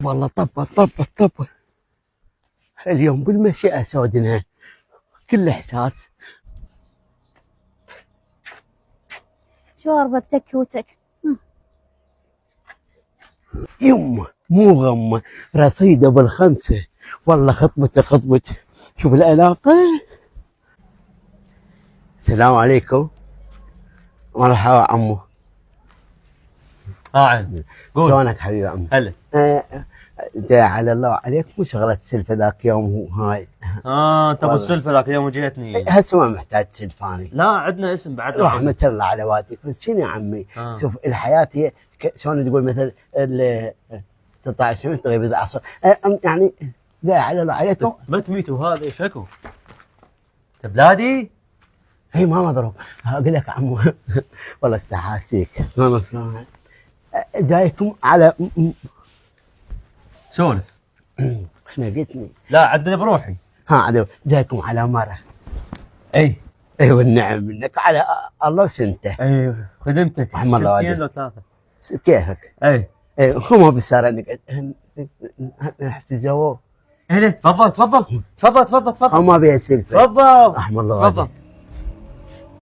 والله طبت اليوم بالمشيئة سودنا كل احساس. شوربة تكوتك. يمه مو غمه رصيده بالخمسه. والله خطبته شوف العلاقه. السلام عليكم. مرحبا عمو. عين قول. شلونك حبيبي عمو؟ هلا. جاي على الله عليك مو شغله سلفه ذاك يوم هاي. انت ابو السلفه ذاك اليوم جيتني. هسه ما محتاج سلفاني. لا عندنا اسم بعد. رحمة الله على والديك. بس شنو يا عمي؟ شوف الحياه هي شلون تقول مثل تطلع الشمس تغيب العصر. يعني جاي على الله عليكم. ما تميتوا هذا شكو. انت بلادي؟ هي ما مضروب. اقول لك عمو والله استحاسيك. جايكم على سولف. خنقتني. لا عدنا بروحي. عدو جايكم على مره. اي والنعم منك على الله وسنته. ايوه خدمتك. رحم الله والديك. لو ثلاثه كيفك. اي هو بالسارة نقعد نحتزوه. تفضل. هو ما بيها سلفه. تفضل. رحم الله والديك. تفضل.